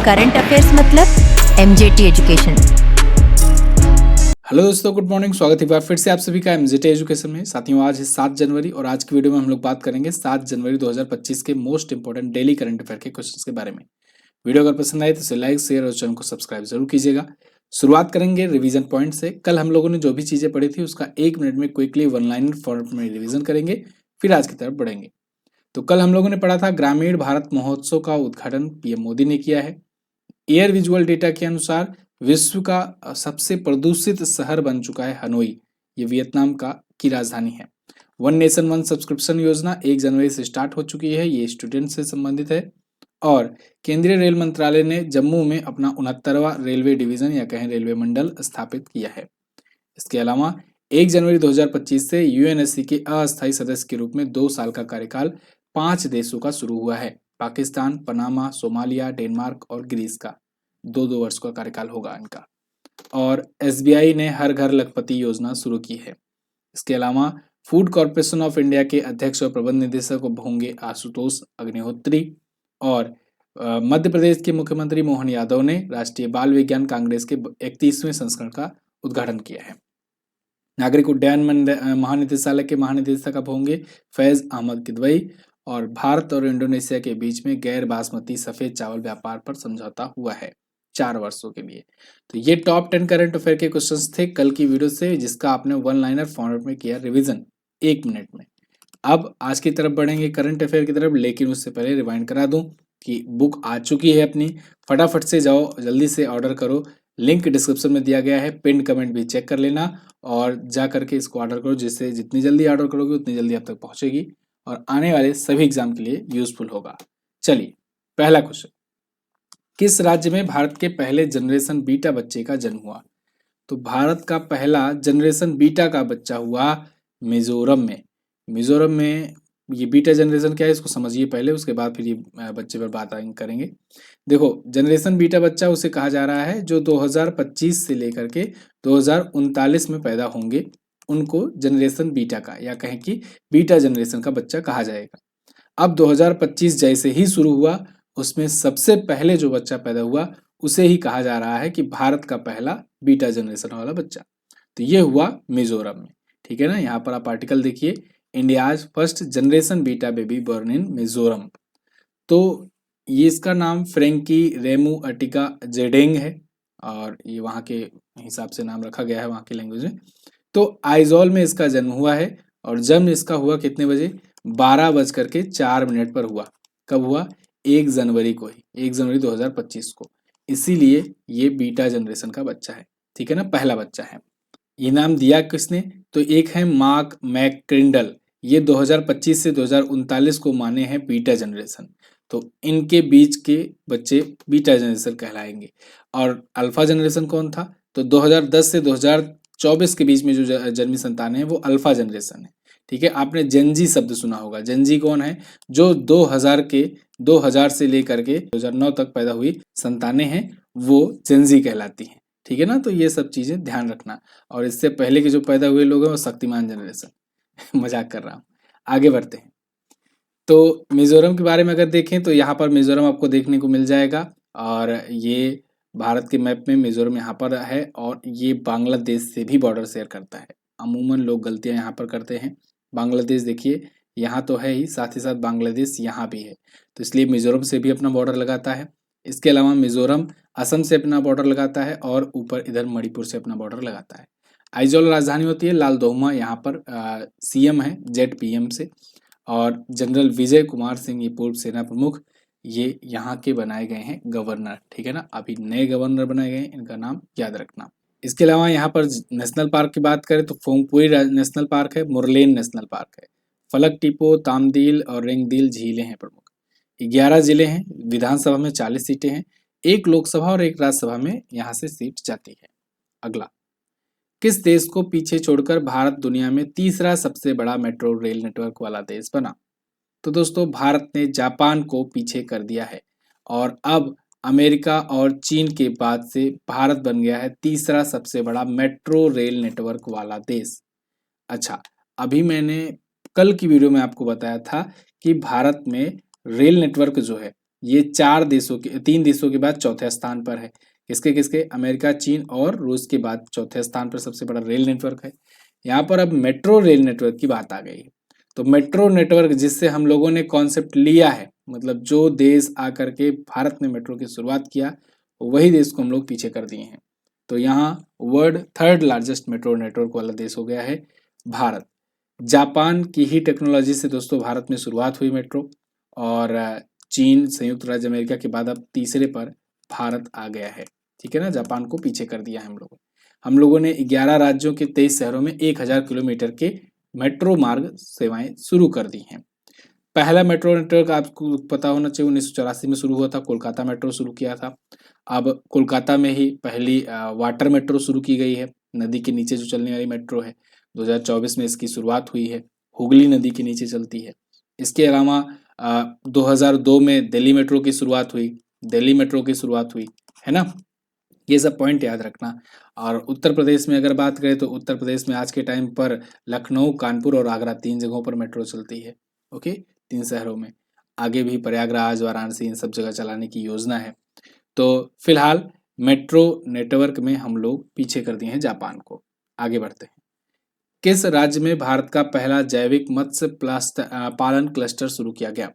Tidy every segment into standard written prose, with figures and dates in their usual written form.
Current affairs मतलब MJT education. Hello दोस्तों, good morning. स्वागत है एक बार फिर से आप सभी का एमजेटी एजुकेशन में। साथियों, आज है 7 जनवरी और आज की वीडियो में हम लोग बात करेंगे 7 जनवरी 2025 के most important daily current affair के क्वेश्चंस के बारे में। वीडियो अगर पसंद आए तो इसे लाइक, शेयर और चैनल को सब्सक्राइब जरूर कीजिएगा। शुरुआत करेंगे रिवीजन पॉइंट से। कल हम लोगों ने जो भी चीजें पढ़ी थी उसका 1 मिनट में क्विकली वन लाइनर फॉर्मेट में रिवीजन करेंगे, फिर आज की तरफ बढ़ेंगे। तो कल हम लोगों ने पढ़ा था ग्रामीण भारत महोत्सव का उद्घाटन पीएम मोदी ने किया है। एयर विजुअल डेटा के अनुसार विश्व का सबसे प्रदूषित शहर बन चुका है हनोई। ये वियतनाम की राजधानी है। वन नेशन वन सब्सक्रिप्शन योजना 1 जनवरी से स्टार्ट हो चुकी है। ये स्टूडेंट से संबंधित है। और केंद्रीय रेल मंत्रालय ने जम्मू में अपना 69वां रेलवे डिवीजन या कहें रेलवे मंडल स्थापित किया है। इसके अलावा 1 जनवरी 2025 से यूएनएससी के अस्थायी सदस्य के रूप में 2 साल का कार्यकाल 5 देशों का शुरू हुआ है। पाकिस्तान, पनामा, सोमालिया, डेनमार्क और ग्रीस का 2-2 वर्ष का कार्यकाल होगा इनका। और एसबीआई ने हर घर लखपति योजना शुरू की है। इसके अलावा फूड कॉर्पोरेशन ऑफ इंडिया के अध्यक्ष और प्रबंध निदेशक होंगे आशुतोष अग्निहोत्री। और मध्य प्रदेश के मुख्यमंत्री मोहन यादव ने राष्ट्रीय बाल विज्ञान कांग्रेस के 31वें संस्करण का उद्घाटन किया है। नागरिक उड्डयन महानिदेशालय के महानिदेशक अब होंगे फैज अहमद किदवई। और भारत और इंडोनेशिया के बीच में गैर बासमती सफेद चावल व्यापार पर समझौता हुआ है 4 वर्षों के लिए। तो ये टॉप 10 करंट अफेयर के क्वेश्चंस थे कल की वीडियो से, जिसका आपने वन लाइनर फॉर्मेट में किया रिवीजन 1 मिनट में। अब आज की तरफ बढ़ेंगे करंट अफेयर की तरफ, लेकिन उससे पहले रिमाइंड करा दूं कि बुक आ चुकी है अपनी। फटाफट से जाओ, जल्दी से ऑर्डर करो। लिंक डिस्क्रिप्शन में दिया गया है, पिन कमेंट भी चेक कर लेना और जा करके इसको ऑर्डर करो, जिससे जितनी जल्दी ऑर्डर करोगे उतनी जल्दी आप तक पहुंचेगी और आने वाले सभी एग्जाम के लिए यूजफुल होगा। चलिए, पहला क्वेश्चन, किस राज्य में भारत के पहले जनरेशन बीटा बच्चे का जन्म हुआ? तो भारत का पहला जनरेशन बीटा का बच्चा हुआ मिजोरम में। मिजोरम में ये बीटा जनरेशन क्या है इसको समझिए पहले, उसके बाद फिर ये बच्चे पर बात करेंगे। देखो, जनरेशन बीटा बच्चा उसे कहा जा रहा है जो 2025 से लेकर के 2039 में पैदा होंगे, उनको जनरेशन बीटा का या कहें कि बीटा जनरेशन का बच्चा कहा जाएगा। अब 2025 जैसे ही शुरू हुआ, उसमें सबसे पहले जो बच्चा पैदा हुआ उसे ही कहा जा रहा है कि भारत का पहला बीटा जनरेशन वाला बच्चा। तो ये हुआ मिजोरम में, ठीक है ना। यहाँ पर आप आर्टिकल देखिए, India's first generation beta baby born in Mizoram. तो ये इसका नाम फ्रेंकी रेमू अटिका जेडेंग है और ये वहाँ के हिसाब से नाम रखा गया है, वहाँ की लैंग्वेज में। तो आइजॉल में इसका जन्म हुआ है और जन्म इसका हुआ कितने बजे? 12:04 पर हुआ। कब हुआ? 1 जनवरी को ही, 1 जनवरी 2025 को। इसीलिए ये बीटा जनरेशन का बच्चा है, ठीक है ना, पहला बच्चा है। ये नाम दिया किसने? तो एक है मार्क मैकक्रिंडल, ये 2025 से 2039 को माने हैं बीटा जनरेशन। तो इनके बीच के बच्चे बीटा जनरेशन कहलाएंगे। और अल्फा जनरेशन कौन था? तो 2010 से 2024 के बीच में जो जन्मी संतान है वो अल्फा जनरेशन है, ठीक है। आपने जेनजी शब्द सुना होगा। जेनजी कौन है? जो 2000 से लेकर के 2009 तक पैदा हुई संतानें हैं, वो जेनजी कहलाती हैं, ठीक है ना। तो ये सब चीजें ध्यान रखना। और इससे पहले के जो पैदा हुए लोग हैं वो शक्तिमान जनरेशन मजाक कर रहा हूँ। आगे बढ़ते हैं। तो मिजोरम के बारे में अगर देखें तो यहाँ पर मिजोरम आपको देखने को मिल जाएगा और ये भारत के मैप में मिजोरम यहाँ पर है और ये बांग्लादेश से भी बॉर्डर शेयर करता है। अमूमन लोग गलतियां यहाँ पर करते हैं। बांग्लादेश देखिए यहाँ तो है ही, साथ ही साथ बांग्लादेश यहाँ भी है, तो इसलिए मिजोरम से भी अपना बॉर्डर लगाता है। इसके अलावा मिजोरम असम से अपना बॉर्डर लगाता है और ऊपर इधर मणिपुर से अपना बॉर्डर लगाता है। आइजोल राजधानी होती है लालदोमा, यहाँ पर सीएम है जेड-पीएम से। और जनरल विजय कुमार सिंह, ये पूर्व सेना प्रमुख, ये यहाँ के बनाए गए हैं गवर्नर, ठीक है ना। अभी नए गवर्नर बनाए गए हैं, इनका नाम याद रखना। इसके अलावा यहाँ पर नेशनल पार्क की बात करें तो फोंगपुई नेशनल पार्क है, मुरलेन नेशनल पार्क है, फलक टीपो, तामदील और रेंगदील झीलें हैं प्रमुख। 11 जिले हैं, विधानसभा में 40 सीटें हैं, 1 लोकसभा और 1 राज्यसभा में यहाँ से सीट जाती है। अगला, किस देश को पीछे छोड़कर भारत दुनिया में तीसरा सबसे बड़ा मेट्रो रेल नेटवर्क वाला देश बना? तो दोस्तों, भारत ने जापान को पीछे कर दिया है और अब अमेरिका और चीन के बाद से भारत बन गया है तीसरा सबसे बड़ा मेट्रो रेल नेटवर्क वाला देश। अच्छा, अभी मैंने कल की वीडियो में आपको बताया था कि भारत में रेल नेटवर्क जो है ये 3 देशों के बाद चौथे स्थान पर है। किसके किसके? अमेरिका, चीन और रूस के बाद चौथे स्थान पर सबसे बड़ा रेल नेटवर्क है। यहाँ पर अब मेट्रो रेल नेटवर्क की बात आ गई है। तो मेट्रो नेटवर्क जिससे हम लोगों ने कॉन्सेप्ट लिया है, मतलब जो देश आकर के भारत में मेट्रो की शुरुआत किया, वही देश को हम लोग पीछे कर दिए हैं। तो यहाँ world 3rd largest metro network वाला देश हो गया है भारत। जापान की ही टेक्नोलॉजी से दोस्तों भारत में शुरुआत हुई मेट्रो, और चीन, संयुक्त राज्य अमेरिका के बाद अब तीसरे पर भारत आ गया है। ठीक है ना, जापान को पीछे कर दिया है हम लोगों ने 11 राज्यों के 23 शहरों में 1000 किलोमीटर के मेट्रो मार्ग सेवाएं शुरू कर दी हैं। पहला मेट्रो नेटवर्क आपको पता होना चाहिए 1984 में शुरू हुआ था, कोलकाता मेट्रो शुरू किया था। अब कोलकाता में ही पहली वाटर मेट्रो शुरू की गई है, नदी के नीचे जो चलने वाली मेट्रो है। 2024 में इसकी शुरुआत हुई है, हुगली नदी के नीचे चलती है। इसके अलावा 2002 में दिल्ली मेट्रो की शुरुआत हुई, है ना। ये सब पॉइंट याद रखना। और उत्तर प्रदेश में अगर बात करें तो उत्तर प्रदेश में आज के टाइम पर लखनऊ, कानपुर और आगरा 3 जगहों पर मेट्रो चलती है। ओके, 3 शहरों में। आगे भी प्रयागराज, वाराणसी, इन सब जगह चलाने की योजना है। तो फिलहाल मेट्रो नेटवर्क में हम लोग पीछे कर दिए हैं जापान को। आगे बढ़ते हैं। किस राज्य में भारत का पहला जैविक मत्स्य पालन क्लस्टर शुरू किया गया?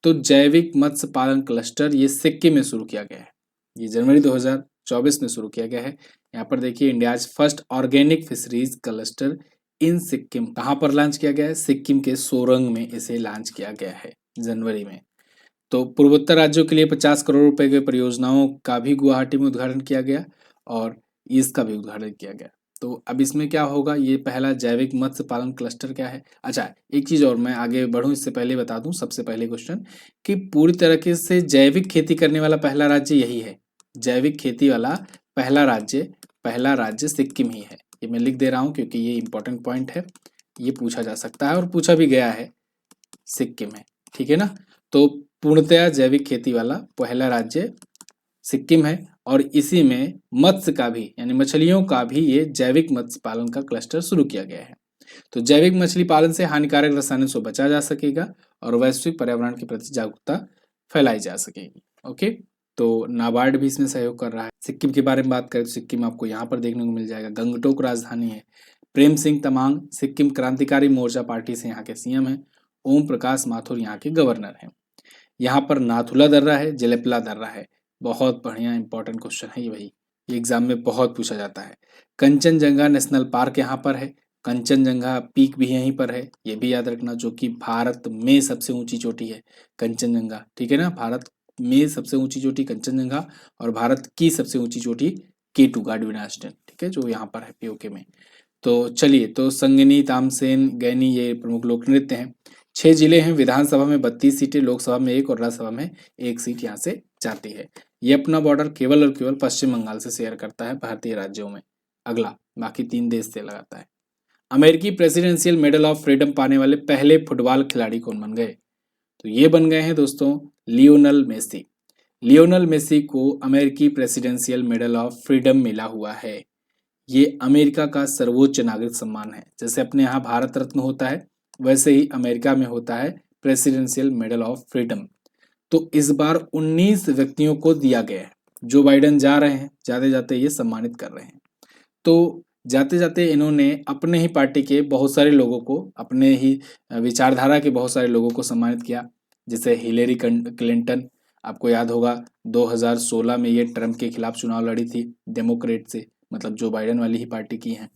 तो जैविक मत्स्य पालन क्लस्टर ये सिक्किम में शुरू किया गया है। ये जनवरी 2024 में शुरू किया गया है। यहाँ पर देखिए, India's first organic fisheries cluster in Sikkim कहाँ पर लॉन्च किया गया है? सिक्किम के सोरंग में इसे लॉन्च किया गया है जनवरी में। तो पूर्वोत्तर राज्यों के लिए 50 करोड़ रुपए के परियोजनाओं का भी गुवाहाटी में उद्घाटन किया गया और इसका भी उद्घाटन किया गया। तो अब इसमें क्या होगा? ये पहला जैविक मत्स्य पालन क्लस्टर क्या है? अच्छा, एक चीज और मैं आगे बढ़ूं इससे पहले बता दूं, सबसे पहले क्वेश्चन कि पूरी तरीके से जैविक खेती करने वाला पहला राज्य यही है। जैविक खेती वाला पहला राज्य सिक्किम ही है। ये मैं लिख दे रहा हूं क्योंकि ये इंपॉर्टेंट पॉइंट है, ये पूछा जा सकता है और पूछा भी गया है। सिक्किम है, ठीक है ना। तो पूर्णतया जैविक खेती वाला पहला राज्य सिक्किम है और इसी में मत्स्य का भी, यानी मछलियों का भी, ये जैविक मत्स्य पालन का क्लस्टर शुरू किया गया है। तो जैविक मछली पालन से हानिकारक रसायनों से बचा जा सकेगा और वैश्विक पर्यावरण के प्रति जागरूकता फैलाई जा सकेगी। ओके, तो नाबार्ड भी इसमें सहयोग कर रहा है। सिक्किम के बारे में बात करें तो सिक्किम आपको यहाँ पर देखने को मिल जाएगा। गंगटोक राजधानी है। प्रेम सिंह तमांग सिक्किम क्रांतिकारी मोर्चा पार्टी से यहाँ के सीएम है। ओम प्रकाश माथुर यहाँ के गवर्नर हैं। यहाँ पर नाथुला दर्रा है, जलेपला दर्रा है। बहुत बढ़िया इंपॉर्टेंट क्वेश्चन है ये भाई, ये एग्जाम में बहुत पूछा जाता है। कंचनजंगा नेशनल पार्क यहाँ पर है। कंचनजंगा पीक भी यहीं पर है, ये भी याद रखना, जो कि भारत में सबसे ऊंची चोटी है कंचनजंगा। ठीक है ना, भारत में सबसे ऊंची चोटी कंचनजंगा और भारत की सबसे ऊंची चोटी K2 गार्डविन आइलैंड, ठीक है, जो यहाँ पर है पीओके में। तो चलिए, तो संगनी, तामसेन, गैनी ये प्रमुख लोक नृत्य हैं। 6 जिले हैं। विधानसभा में 32 सीटें, लोकसभा में 1 और राज्यसभा में 1 सीट यहाँ से जाती है। ये अपना बॉर्डर केवल और केवल पश्चिम बंगाल से शेयर करता है भारतीय राज्यों में। अगला, बाकी 3 देश से लगाता है। अमेरिकी प्रेसिडेंशियल मेडल ऑफ फ्रीडम पाने वाले पहले फुटबॉल खिलाड़ी कौन बन गए? तो ये बन गए हैं दोस्तों लियोनल मेसी। लियोनल मेसी को अमेरिकी प्रेसिडेंशियल मेडल ऑफ फ्रीडम मिला हुआ है। ये अमेरिका का सर्वोच्च नागरिक सम्मान है। जैसे अपने यहाँ भारत रत्न होता है, वैसे ही अमेरिका में होता है प्रेसिडेंशियल मेडल ऑफ फ्रीडम। तो इस बार 19 व्यक्तियों को दिया गया है। जो बाइडेन जा रहे हैं, जाते जाते ये सम्मानित कर रहे हैं। तो जाते जाते इन्होंने अपने ही पार्टी के बहुत सारे लोगों को, अपने ही विचारधारा के बहुत सारे लोगों को सम्मानित किया। जैसे हिलेरी क्लिंटन, आपको याद होगा 2016 में ये ट्रम्प के खिलाफ चुनाव लड़ी थी डेमोक्रेट से, मतलब जो बाइडेन वाली ही पार्टी की हैं।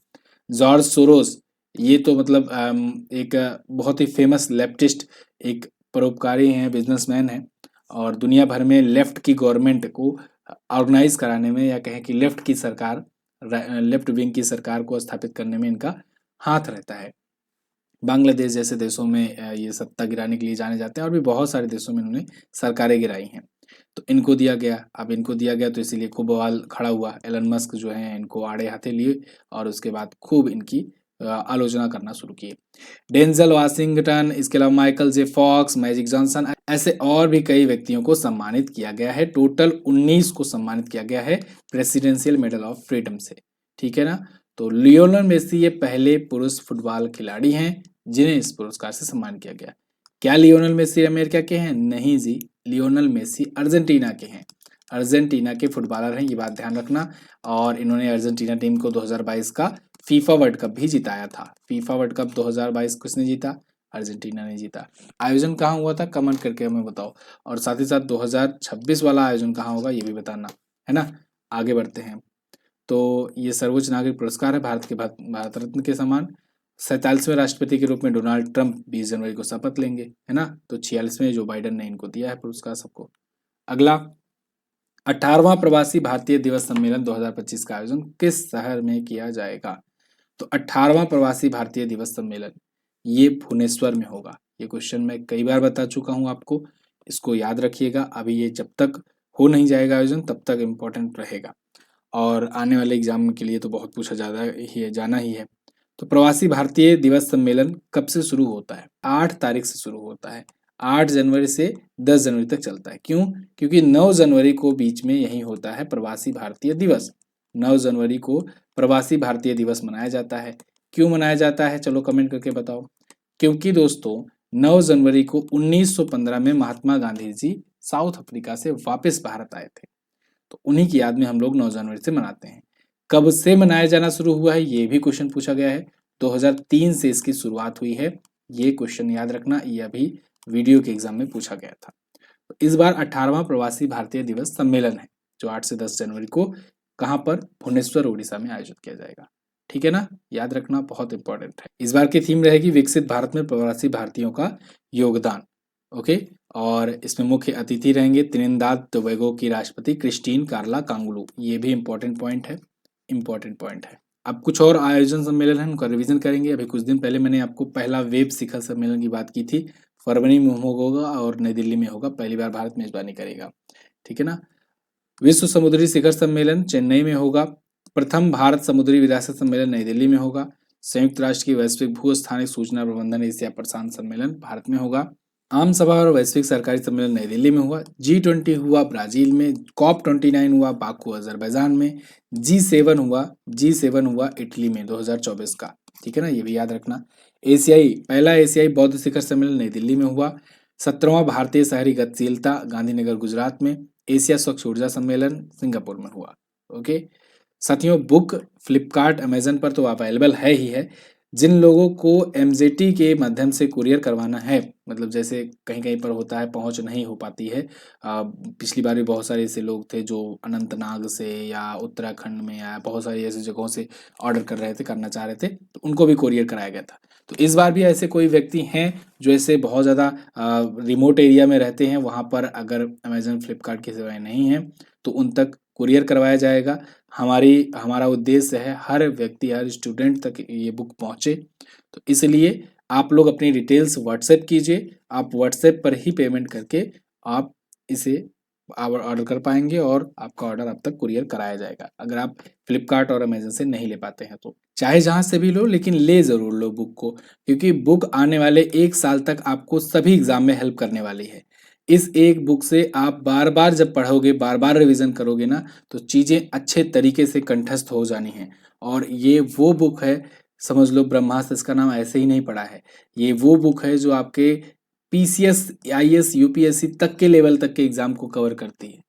जॉर्ज सोरोस, ये तो मतलब एक बहुत ही फेमस लेफ्टिस्ट, एक परोपकारी हैं, बिजनेसमैन हैं और दुनिया भर में लेफ्ट की गवर्नमेंट को ऑर्गेनाइज कराने में, या कहें कि लेफ्ट विंग की सरकार को स्थापित करने में इनका हाथ रहता है। बांग्लादेश जैसे देशों में ये सत्ता गिराने के लिए जाने जाते हैं और भी बहुत सारे देशों में इन्होंने सरकारें गिराई हैं। तो इनको दिया गया। अब इनको दिया गया तो इसीलिए खूब बवाल खड़ा हुआ। एलन मस्क जो है इनको आड़े हाथे लिए और उसके बाद खूब इनकी आलोचना करना शुरू की। डेंजल वाशिंगटन, इसके अलावा Michael J Fox, Magic Johnson, ऐसे और भी कई व्यक्तियों को सम्मानित किया गया है। टोटल 19 को सम्मानित किया गया है प्रेसिडेंशियल मेडल ऑफ फ्रीडम से। ठीक है ना। तो लियोनेल मेसी ये पहले पुरुष फुटबॉल खिलाड़ी हैं जिन्हें इस पुरस्कार से सम्मान किया गया। क्या लियोनेल मेसी अमेरिका के हैं? नहीं जी, लियोनेल मेसी अर्जेंटीना के हैं, अर्जेंटीना के फुटबॉलर हैं, ये बात ध्यान रखना। और इन्होंने अर्जेंटीना टीम को 2022 का फीफा वर्ल्ड कप भी जिताया था। फीफा वर्ल्ड कप 2022 किसने जीता? अर्जेंटीना ने जीता। आयोजन कहाँ हुआ था? कमेंट करके हमें बताओ। और साथ ही साथ 2026 वाला आयोजन कहाँ होगा ये भी बताना, है ना। आगे बढ़ते हैं। तो ये सर्वोच्च नागरिक पुरस्कार है भारत के भारत रत्न के समान। 47वें राष्ट्रपति के रूप में डोनाल्ड ट्रंप 20 जनवरी को शपथ लेंगे, है ना। तो 46वें जो बाइडेन ने इनको दिया है पुरस्कार सबको। अगला 18वां प्रवासी भारतीय दिवस सम्मेलन 2025 का आयोजन किस शहर में किया जाएगा? तो 18वां प्रवासी भारतीय दिवस सम्मेलन ये भुवनेश्वर में होगा। ये क्वेश्चन मैं कई बार बता चुका हूं आपको, इसको याद रखिएगा। अभी ये जब तक हो नहीं जाएगा आयोजन तब तक इम्पोर्टेंट रहेगा, और आने वाले एग्जाम के लिए तो बहुत पूछा जाना ही है। तो प्रवासी भारतीय दिवस सम्मेलन कब से शुरू होता है? 8 तारीख से शुरू होता है। 8 जनवरी से 10 जनवरी तक चलता है। क्यों? क्योंकि 9 जनवरी को बीच में यही होता है प्रवासी भारतीय दिवस। 9 जनवरी को प्रवासी भारतीय दिवस मनाया जाता है। क्यों मनाया जाता है? चलो कमेंट करके बताओ। क्योंकि दोस्तों 9 जनवरी को 1915 में महात्मा गांधी जी साउथ अफ्रीका से वापस भारत आए थे, तो उन्हीं की याद में हम लोग 9 जनवरी से मनाते हैं। कब से मनाया जाना शुरू हुआ है ये भी क्वेश्चन पूछा गया है। 2003 से इसकी शुरुआत हुई है, ये क्वेश्चन याद रखना, ये अभी वीडियो के एग्जाम में पूछा गया था। तो इस बार 18वां प्रवासी भारतीय दिवस सम्मेलन है जो 8 से 10 जनवरी को कहाँ पर? भुवनेश्वर उड़ीसा में आयोजित किया जाएगा। ठीक है ना, याद रखना, बहुत इंपॉर्टेंट है। इस बार की थीम रहेगी विकसित भारत में प्रवासी भारतीयों का योगदान। ओके, और इसमें मुख्य अतिथि रहेंगे त्रिनिदाद टोबैगो की राष्ट्रपति क्रिस्टीन कार्ला कांगुलू। ये भी इंपॉर्टेंट पॉइंट है, इंपॉर्टेंट पॉइंट है। अब कुछ और आयोजन सम्मेलन है, उनका रिवीजन करेंगे। अभी कुछ दिन पहले मैंने आपको पहला वेब शिखर सम्मेलन की बात की थी, फरवरी में होगा और नई दिल्ली में होगा, पहली बार भारत मेजबानी करेगा। ठीक है ना। विश्व समुद्री शिखर सम्मेलन चेन्नई में होगा। प्रथम भारत समुद्री विरासत सम्मेलन नई दिल्ली में होगा। संयुक्त राष्ट्र की वैश्विक भू स्थानिक सूचना प्रबंधन एशिया प्रशांत सम्मेलन भारत में होगा। आम सभा और वैश्विक सरकारी सम्मेलन नई दिल्ली में हुआ। G20 हुआ ब्राजील में। COP29 हुआ बाकू अजरबैजान में। G7 हुआ इटली में 2024 का। ठीक है ना, ये भी याद रखना। पहला एशियाई बौद्ध शिखर सम्मेलन नई दिल्ली में हुआ। 17वां भारतीय शहरी गतिशीलता गांधीनगर गुजरात में। एशिया स्वच्छ ऊर्जा सम्मेलन सिंगापुर में हुआ। ओके साथियों, बुक फ्लिपकार्ट अमेजन पर तो अवेलेबल है ही है। जिन लोगों को एमजेटी के माध्यम से कुरियर करवाना है, मतलब जैसे कहीं कहीं पर होता है पहुंच नहीं हो पाती है, पिछली बार भी बहुत सारे ऐसे लोग थे जो अनंतनाग से या उत्तराखंड में या बहुत सारी ऐसी जगहों से ऑर्डर करना चाह रहे थे, तो उनको भी कुरियर कराया गया था। तो इस बार भी ऐसे कोई व्यक्ति हैं जो ऐसे बहुत ज़्यादा रिमोट एरिया में रहते हैं, वहाँ पर अगर अमेजन फ्लिपकार्ट की सेवाएं नहीं हैं तो उन तक कुरियर करवाया जाएगा। हमारा उद्देश्य है हर व्यक्ति, हर स्टूडेंट तक ये बुक पहुंचे, तो इसलिए आप लोग अपनी डिटेल्स व्हाट्सएप कीजिए। आप व्हाट्सएप पर ही पेमेंट करके आप इसे ऑर्डर कर पाएंगे और आपका ऑर्डर आप तक कुरियर कराया जाएगा, अगर आप फ्लिपकार्ट और अमेजन से नहीं ले पाते हैं तो। चाहे जहां से भी लो, लेकिन ले जरूर लो बुक को, क्योंकि बुक आने वाले 1 साल तक आपको सभी एग्जाम में हेल्प करने वाली है। इस एक बुक से आप बार बार जब पढ़ोगे, बार बार रिवीजन करोगे ना, तो चीज़ें अच्छे तरीके से कंठस्थ हो जानी हैं। और ये वो बुक है, समझ लो ब्रह्मास्त्र इसका नाम ऐसे ही नहीं पड़ा है। ये वो बुक है जो आपके PCS, IAS, UPSC तक के लेवल तक के एग्जाम को कवर करती है।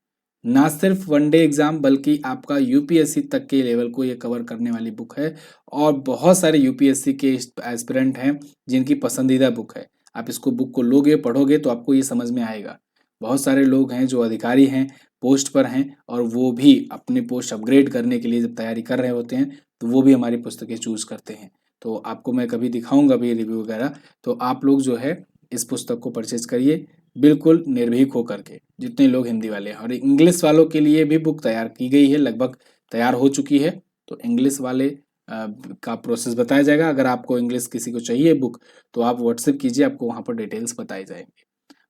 ना सिर्फ वनडे एग्जाम बल्कि आपका UPSC तक के लेवल को ये कवर करने वाली बुक है। और बहुत सारे UPSC के एस्पिरेंट हैं जिनकी पसंदीदा बुक है। आप इसको बुक को लोगे, पढ़ोगे तो आपको ये समझ में आएगा। बहुत सारे लोग हैं जो अधिकारी हैं, पोस्ट पर हैं, और वो भी अपनी पोस्ट अपग्रेड करने के लिए जब तैयारी कर रहे होते हैं तो वो भी हमारी पुस्तकें चूज करते हैं। तो आपको मैं कभी दिखाऊंगा भी रिव्यू वगैरह, तो आप लोग जो है इस पुस्तक को परचेज करिए बिल्कुल निर्भीक होकर के, जितने लोग हिंदी वाले हैं। और इंग्लिश वालों के लिए भी बुक तैयार की गई है, लगभग तैयार हो चुकी है, तो इंग्लिश वाले का प्रोसेस बताया जाएगा। अगर आपको इंग्लिश किसी को चाहिए बुक तो आप व्हाट्सएप कीजिए, आपको वहाँ पर डिटेल्स बताई जाएंगी।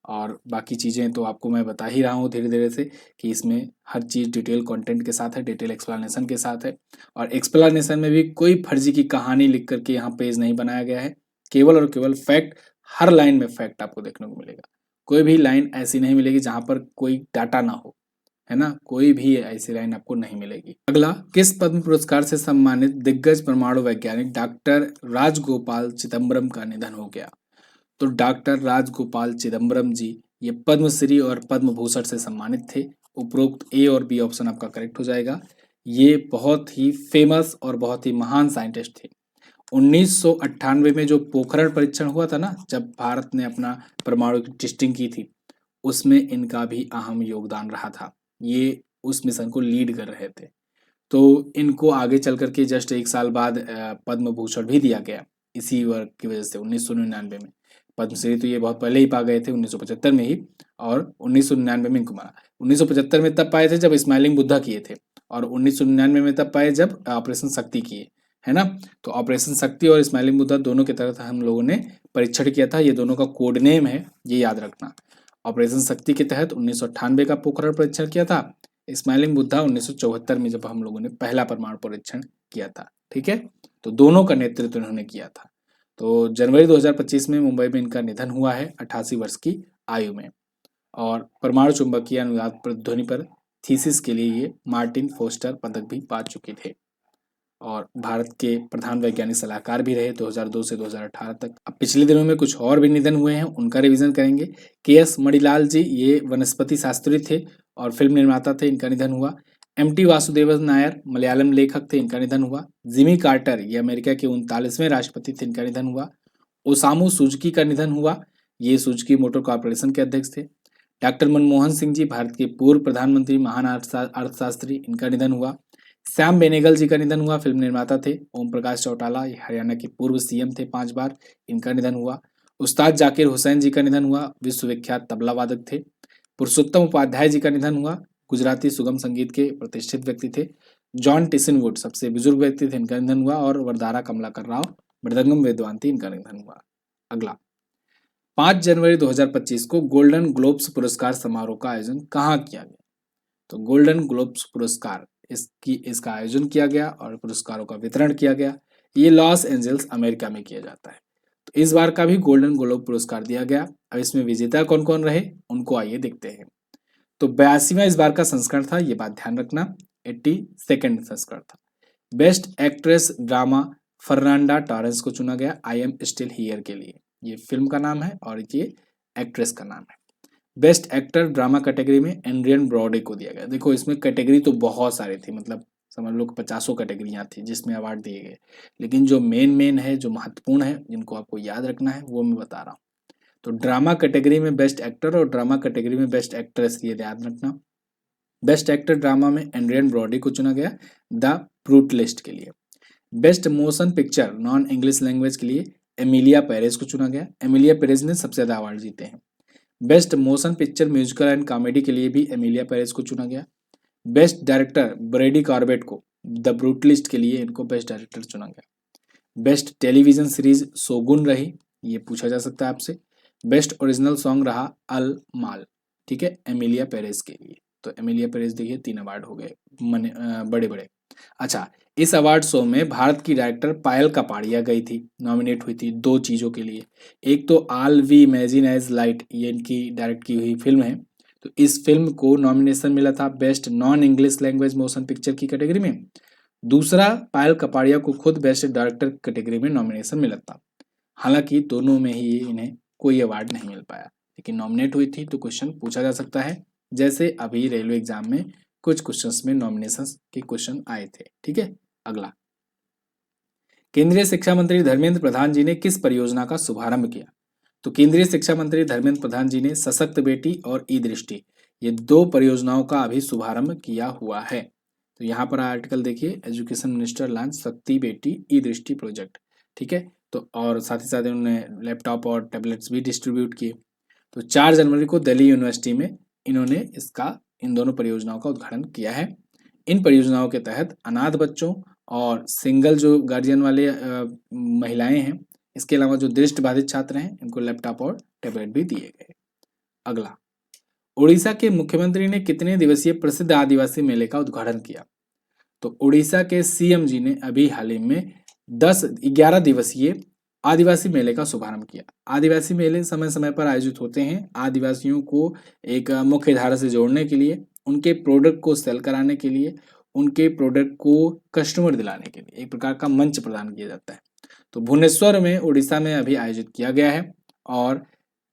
और बाकी चीज़ें तो आपको मैं बता ही रहा हूँ धीरे धीरे से कि इसमें हर चीज़ डिटेल कंटेंट के साथ है, डिटेल एक्सप्लेनेशन के साथ है। और एक्सप्लेनेशन में भी कोई फर्जी की कहानी लिख करके यहाँ पेज नहीं बनाया गया है, केवल और केवल फैक्ट, हर लाइन में फैक्ट आपको देखने को मिलेगा। कोई भी लाइन ऐसी नहीं मिलेगी जहाँ पर कोई डाटा ना हो, है ना, कोई भी ऐसी लाइन आपको नहीं मिलेगी। अगला, किस पद्म पुरस्कार से सम्मानित दिग्गज परमाणु वैज्ञानिक डॉक्टर राजगोपाल चिदम्बरम का निधन हो गया? तो डॉक्टर राजगोपाल चिदम्बरम जी ये पद्मश्री और पद्म भूषण से सम्मानित थे। उपरोक्त ए और बी ऑप्शन आपका करेक्ट हो जाएगा। ये बहुत ही फेमस और बहुत ही महान साइंटिस्ट थे। 1998 में जो पोखरण परीक्षण हुआ था ना, जब भारत ने अपना परमाणु की टेस्टिंग की थी, उसमें इनका भी अहम योगदान रहा था। ये उस मिशन को लीड कर रहे थे। तो इनको आगे चल करके जस्ट 1 साल बाद पद्म भूषण भी दिया गया इसी वर्क की वजह से 1999 में। पद्मश्री तो ये बहुत पहले ही पा गए थे 1975 में ही, और 1999 में इनको मिला। 1975 में तब पाए थे जब स्माइलिंग बुद्धा किए थे, और 1999 में तब पाए जब ऑपरेशन शक्ति किए, है ना। तो ऑपरेशन शक्ति और स्माइलिंग बुद्धा दोनों के तहत हम लोगों ने परीक्षण किया था। ये दोनों का कोड नेम है, ये याद रखना। ऑपरेशन शक्ति के तहत 1998 का पोखरण परीक्षण किया था। स्माइलिंग बुद्धा 1974 में जब हम लोगों ने पहला परमाणु परीक्षण किया था। ठीक है, तो दोनों का नेतृत्व इन्होंने किया था। तो जनवरी 2025 में मुंबई में इनका निधन हुआ है 88 वर्ष की आयु में। और परमाणु चुंबकीय अनुनाद प्रध्वनि पर थीसिस के लिए ये मार्टिन फोस्टर पदक भी पा चुके थे, और भारत के प्रधान वैज्ञानिक सलाहकार भी रहे 2002 से 2018 तक। अब पिछले दिनों में कुछ और भी निधन हुए हैं, उनका रिवीजन करेंगे। के.एस. मणिलाल जी, ये वनस्पति शास्त्री थे और फिल्म निर्माता थे, इनका निधन हुआ। एम.टी. वासुदेवन नायर, मलयालम लेखक थे, इनका निधन हुआ। जिमी कार्टर, ये अमेरिका के 39वें राष्ट्रपति थे, इनका निधन हुआ। ओसामू सुजुकी का निधन हुआ, ये सुजुकी मोटर कॉर्पोरेशन के अध्यक्ष थे। डॉक्टर मनमोहन सिंह जी, भारत के पूर्व प्रधानमंत्री, महान अर्थशास्त्री, इनका निधन हुआ। श्याम बेनेगल जी का निधन हुआ, फिल्म निर्माता थे। ओम प्रकाश चौटाला, ये हरियाणा के पूर्व सीएम थे 5 बार, इनका निधन हुआ। उस्ताद जाकिर हुसैन जी का निधन हुआ, विश्वविख्यात तबला वादक थे। पुरुषोत्तम उपाध्याय जी का निधन हुआ, गुजराती सुगम संगीत के प्रतिष्ठित व्यक्ति थे। जॉन टिसिनवुड, सबसे बुजुर्ग व्यक्ति थे, इनका निधन हुआ। और वरदारा कमलाकर राव, मृदंगम वेदवान थी, इनका निधन हुआ। अगला, 5 जनवरी 2025 को गोल्डन ग्लोब्स पुरस्कार समारोह का आयोजन कहाँ किया गया? तो गोल्डन ग्लोब्स पुरस्कार इसका आयोजन किया गया और पुरस्कारों का वितरण किया गया। ये लॉस एंजल्स अमेरिका में किया जाता है। तो इस बार का भी गोल्डन ग्लोब पुरस्कार दिया गया। अब इसमें विजेता कौन कौन रहे, उनको आइए देखते हैं। तो 82वां इस बार का संस्करण था, ये बात ध्यान रखना। 82nd संस्करण था। Best actress drama Fernanda Torrens को चुना गया आई एम स्टिल हियर के लिए। ये फिल्म का नाम है और ये एक्ट्रेस का नाम है। बेस्ट एक्टर ड्रामा कैटेगरी में एड्रियन ब्रॉडी को दिया गया। देखो इसमें कैटेगरी तो बहुत सारी थी, मतलब समझ लो 50 कैटेगरियां थी जिसमें अवार्ड दिए गए, लेकिन जो मेन है, जो महत्वपूर्ण है, जिनको आपको याद रखना है, वो मैं बता रहा हूँ। तो ड्रामा कैटेगरी में बेस्ट एक्टर और ड्रामा कैटेगरी में बेस्ट एक्ट्रेस, ये याद रखना। बेस्ट एक्टर ड्रामा में एड्रियन ब्रॉडी को चुना गया द ब्रूटलिस्ट के लिए। Best motion picture non English language के लिए एमिलिया पेरेज को चुना गया। एमिलिया पेरेज ने सबसे ज्यादा अवार्ड जीते हैं। Best motion picture musical and comedy के लिए भी एमिलिया पेरेज को चुना गया। बेस्ट डायरेक्टर ब्रेडी कॉर्बेट को द ब्रूटलिस्ट के लिए इनको बेस्ट डायरेक्टर चुना गया। बेस्ट टेलीविजन सीरीज सोगुन रही, ये पूछा जा सकता है आपसे। बेस्ट ओरिजिनल सॉन्ग रहा अल माल, ठीक है, एमिलिया पेरेज के लिए। तो एमिलिया पेरेज देखिए 3 अवार्ड हो गए बड़े बड़े। अच्छा, इस अवार्ड शो में भारत की डायरेक्टर पायल कपाड़िया गई थी, नॉमिनेट हुई थी 2 चीजों के लिए। एक तो all we imagine as light, ये इनकी डायरेक्ट की हुई फिल्म है। तो इस फिल्म को नॉमिनेशन मिला था best non English language motion picture की कैटेगरी में। दूसरा, पायल कपाड़िया को खुद बेस्ट डायरेक्टर कैटेगरी में नॉमिनेशन मिला था। हालांकि दोनों में ही इन्हें कोई अवार्ड नहीं मिल पाया, लेकिन नॉमिनेट हुई थी तो क्वेश्चन पूछा जा सकता है, जैसे अभी रेलवे एग्जाम में कुछ क्वेश्चंस में नॉमिनेशन के क्वेश्चन आए थे। ठीक है, अगला, केंद्रीय शिक्षा मंत्री धर्मेंद्र प्रधान जी ने किस परियोजना का शुभारंभ किया? तो केंद्रीय शिक्षा मंत्री धर्मेंद्र प्रधान जी ने सशक्त बेटी और ई दृष्टि, ये 2 परियोजनाओं का अभी शुभारंभ किया हुआ है। तो यहाँ पर आर्टिकल देखिए, एजुकेशन मिनिस्टर लॉन्च शक्ति बेटी ई दृष्टि प्रोजेक्ट, ठीक है। तो और साथ ही साथ उन्होंने लैपटॉप और टैबलेट्स भी डिस्ट्रीब्यूट किए। तो 4 जनवरी को दिल्ली यूनिवर्सिटी में इन्होंने इन दोनों परियोजनाओं का उद्घाटन किया है। इन परियोजनाओं के तहत अनाथ बच्चों और सिंगल जो गार्जियन वाले महिलाएं हैं, इसके अलावा जो दृष्टिबाधित छात्र हैं, इनको लैपटॉप और टैबलेट भी दिए गए। अगला, उड़ीसा के मुख्यमंत्री ने कितने दिवसीय प्रसिद्ध आदिवासी मेले का उद्घाटन किया? तो उड़ीसा के सीएम जी ने अभी हाल ही में 11 दिवसीय आदिवासी मेले का शुभारंभ किया। आदिवासी मेले समय समय पर आयोजित होते हैं आदिवासियों को एक मुख्य धारा से जोड़ने के लिए, उनके प्रोडक्ट को सेल कराने के लिए, उनके प्रोडक्ट को कस्टमर दिलाने के लिए एक प्रकार का मंच प्रदान किया जाता है। तो भुवनेश्वर में उड़ीसा में अभी आयोजित किया गया है और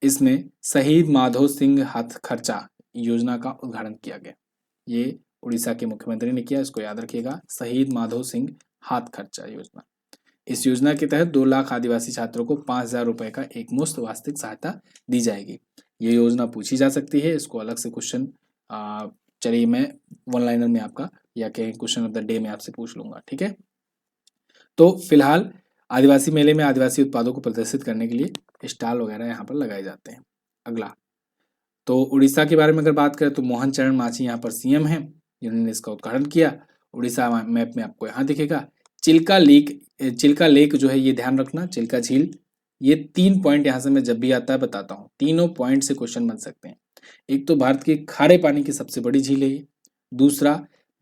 इसमें शहीद माधो सिंह हथकरघा योजना का उद्घाटन किया गया। ये उड़ीसा के मुख्यमंत्री ने किया, इसको याद रखिएगा, शहीद माधो सिंह हथकरघा योजना। इस योजना के तहत 2 लाख आदिवासी छात्रों को 5,000 रुपए का एक मुश्त वास्तविक सहायता दी जाएगी। ये योजना पूछी जा सकती है, इसको अलग से क्वेश्चन चलिए मैं वन लाइनर में आपका या कहीं क्वेश्चन ऑफ द डे में आपसे पूछ लूंगा, ठीक है। तो फिलहाल आदिवासी मेले में आदिवासी उत्पादों को प्रदर्शित करने के लिए स्टॉल वगैरह यहाँ पर लगाए जाते हैं। अगला, तो उड़ीसा के बारे में अगर बात करें तो मोहन चरण मांझी यहाँ पर सीएम हैं, जिन्होंने इसका उद्घाटन किया। उड़ीसा मैप में आपको यहाँ दिखेगा। चिल्का लेक जो है, ये ध्यान रखना, चिल्का झील, ये 3 पॉइंट यहाँ से मैं जब भी आता है बताता हूँ, तीनों पॉइंट से क्वेश्चन बन सकते हैं। एक तो भारत की खारे पानी की सबसे बड़ी झील है ये, दूसरा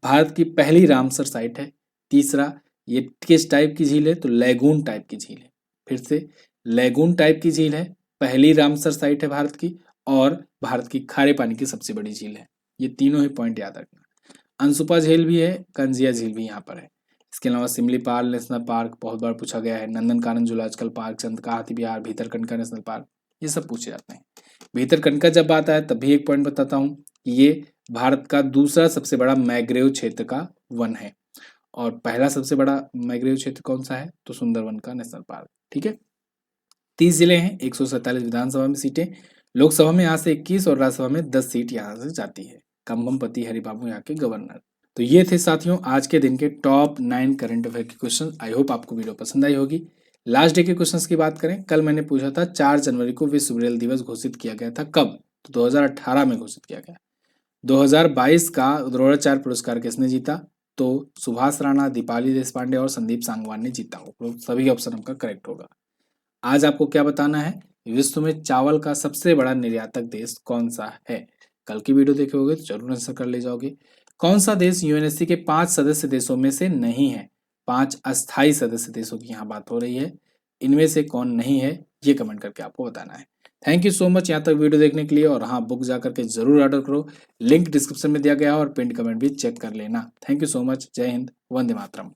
भारत की पहली रामसर साइट है, तीसरा ये किस टाइप की झील है, तो लैगून टाइप की झील है। फिर से लैगून टाइप की झील है, पहली रामसर साइट है भारत की, और भारत की खारे पानी की सबसे बड़ी झील है। ये तीनों ही पॉइंट याद रखना। अनसुपा झील भी है, कंजिया झील भी यहाँ पर है। इसके अलावा सिमलीपाल नेशनल पार्क बहुत बार पूछा गया है, नंदनकानन जूलॉजिकल पार्क, चंद्रका हाथी विहार, भीतरकनिका नेशनल पार्क, ये सब पूछे जाते हैं। भीतरकनिका जब बात आए तब भी एक पॉइंट बताता हूँ कि ये भारत का दूसरा सबसे बड़ा मैग्रोव क्षेत्र का वन है, और पहला सबसे बड़ा मैग्रोव क्षेत्र कौन सा है, तो सुंदरवन का नेशनल पार्क, ठीक है। 30 जिले हैं, 147 विधानसभा में सीटें, लोकसभा में यहाँ से 21 और राज्यसभा में 10 सीट यहाँ से जाती है। कंभमपति हरिबाबू यहाँ के गवर्नर। तो ये थे साथियों आज के दिन के टॉप 9 करंट अफेयर के क्वेश्चन। आई होप आपको वीडियो पसंद आई होगी। लास्ट डे के क्वेश्चंस की बात करें, कल मैंने पूछा था 4 जनवरी को विश्व ब्रेल दिवस घोषित किया गया था, कब, तो 2018 में घोषित किया गया। 2022 का द्रोणाचार्य पुरस्कार किसने जीता, तो सुभाष राणा, दीपाली देशपांडे और संदीप सांगवान ने जीता। सभी ऑप्शन आपका करेक्ट होगा। आज आपको क्या बताना है, विश्व में चावल का सबसे बड़ा निर्यातक देश कौन सा है। कल की वीडियो देखे होगे तो जरूर आंसर कर ले जाओगे। कौन सा देश यूएनएससी के 5 सदस्य देशों में से नहीं है, 5 अस्थायी सदस्य देशों की यहाँ बात हो रही है, इनमें से कौन नहीं है, ये कमेंट करके आपको बताना है। थैंक यू सो मच यहाँ तक वीडियो देखने के लिए, और हाँ, बुक जा करके जरूर ऑर्डर करो, लिंक डिस्क्रिप्शन में दिया गया है, और पिन कमेंट भी चेक कर लेना। थैंक यू सो मच, जय हिंद, वंदे मातरम।